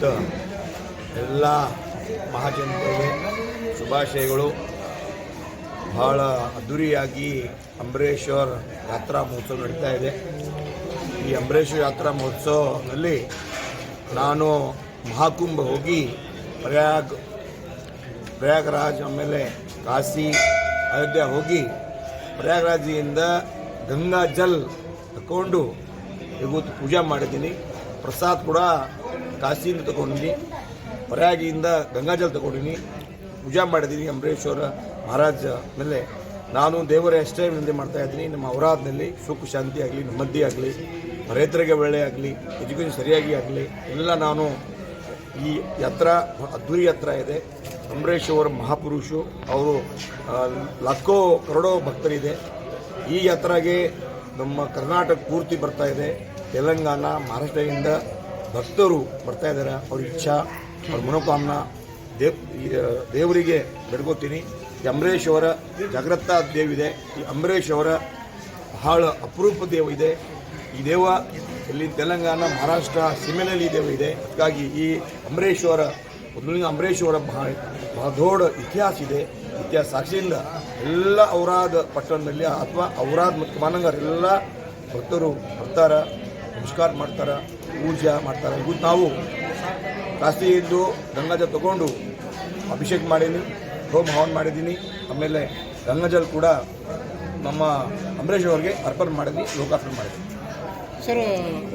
ಮತ್ತು ಎಲ್ಲ ಮಹಾಜನತೆಗೆ ಶುಭಾಶಯಗಳು. ಭಾಳ ಅದ್ಧೂರಿಯಾಗಿ ಅಂಬರೀಶ್ವರ ಯಾತ್ರಾ ಮಹೋತ್ಸವ ನಡೀತಾ ಇದೆ. ಈ ಅಂಬರೀಶ್ವರ ಯಾತ್ರಾ ಮಹೋತ್ಸವದಲ್ಲಿ ನಾನು ಮಹಾಕುಂಭ ಹೋಗಿ ಪ್ರಯಾಗರಾಜ್, ಆಮೇಲೆ ಕಾಶಿ, ಅಯೋಧ್ಯ ಹೋಗಿ ಪ್ರಯಾಗರಾಜಿಯಿಂದ ಗಂಗಾ ಜಲ್ ತಗೊಂಡು ಇವತ್ತು ಪೂಜೆ ಮಾಡಿದ್ದೀನಿ. ಪ್ರಸಾದ ಕೂಡ ಕಾಶಿಯಿಂದ ತಗೊಂಡಿನಿ, ಪ್ರಯಾಗಿಯಿಂದ ಗಂಗಾಜಲ್ ತಗೊಂಡಿನಿ, ಪೂಜೆ ಮಾಡಿದ್ದೀನಿ ಅಂಬರೀಶ್ವರ ಮಹಾರಾಜ ಮೇಲೆ. ನಾನು ದೇವರ ಎಷ್ಟೇ ವಿನಂತಿ ಮಾಡ್ತಾಯಿದ್ದೀನಿ, ನಮ್ಮ ಔರಾದ್ನಲ್ಲಿ ಸುಖ ಶಾಂತಿ ಆಗಲಿ, ನೆಮ್ಮದಿ ಆಗಲಿ, ರೈತರಿಗೆ ಒಳ್ಳೆ ಆಗಲಿ, ಎಜುಕೇಷನ್ ಸರಿಯಾಗಿ ಆಗಲಿ ಎಲ್ಲ. ನಾನು ಈ ಯಾತ್ರಾ ಅದ್ಧೂರಿ ಯಾತ್ರಾ ಇದೆ. ಅಂಬರೀಶ್ವರ ಮಹಾಪುರುಷು, ಅವರು ಲಕ್ಕೋ ಕರೋಡೋ ಭಕ್ತರಿದೆ. ಈ ಯಾತ್ರೆಗೆ ನಮ್ಮ ಕರ್ನಾಟಕ ಪೂರ್ತಿ ಬರ್ತಾ ಇದೆ. ತೆಲಂಗಾಣ, ಮಹಾರಾಷ್ಟ್ರದಿಂದ ಭಕ್ತರು ಬರ್ತಾ ಇದ್ದಾರೆ. ಅವ್ರ ಇಚ್ಛಾ, ಅವ್ರ ಮನೋಕಾಮನಾ ದೇವರಿಗೆ ಬೇಡ್ಕೋತೀನಿ. ಈ ಅಂಬರೀಶ್ವರ ಜಾಗ್ರತ ದೇವಿದೆ. ಈ ಅಂಬರೀಶ್ವರ ಬಹಳ ಅಪರೂಪ ದೇವ ಇದೆ. ಈ ದೇವ ಇಲ್ಲಿ ತೆಲಂಗಾಣ, ಮಹಾರಾಷ್ಟ್ರ ಸೀಮೆಯಲ್ಲಿ ದೇವ ಇದೆ. ಹಾಗಾಗಿ ಈ ಅಂಬರೀಶ್ವರ ಮೊದಲಿನ ಅಂಬರೀಶ್ವರ ಬಹಳ ದೊಡ್ಡ ಇತಿಹಾಸ ಇದೆ. ಇತಿಹಾಸ ಸಾಕ್ಷಿಯಿಂದ ಎಲ್ಲ ಔರಾದ್ ಪಟ್ಟಣದಲ್ಲಿ ಅಥವಾ ಔರಾದ್ ಮತ್ತು ಮಾನಂಗರ್ ಎಲ್ಲ ಭಕ್ತರು ಬರ್ತಾರೆ, ನಮಸ್ಕಾರ ಮಾಡ್ತಾರೆ, ಪೂಜೆ ಮಾಡ್ತಾರೆ. ಇವತ್ತು ನಾವು ಕಾಶಿಯಿಂದ ಗಂಗಾಜಲ್ ತಗೊಂಡು ಅಭಿಷೇಕ ಮಾಡೀನಿ, ಹೋಮ ಹವನ ಮಾಡಿದ್ದೀನಿ. ಆಮೇಲೆ ಗಂಗಾಜಲ್ ಕೂಡ ನಮ್ಮ ಅಂಬರೀಶ್ ಅವ್ರಿಗೆ ಅರ್ಪಣೆ ಮಾಡಿದ್ವಿ, ಲೋಕಾರ್ಪಣೆ ಮಾಡಿದ್ವಿ. ಸರ್,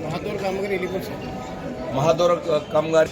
ಮಹಾದೌರ ಕಾಮಗಾರಿ ಇಲ್ಲಿ ಮಹಾದೌರ ಕಾಮಗಾರಿ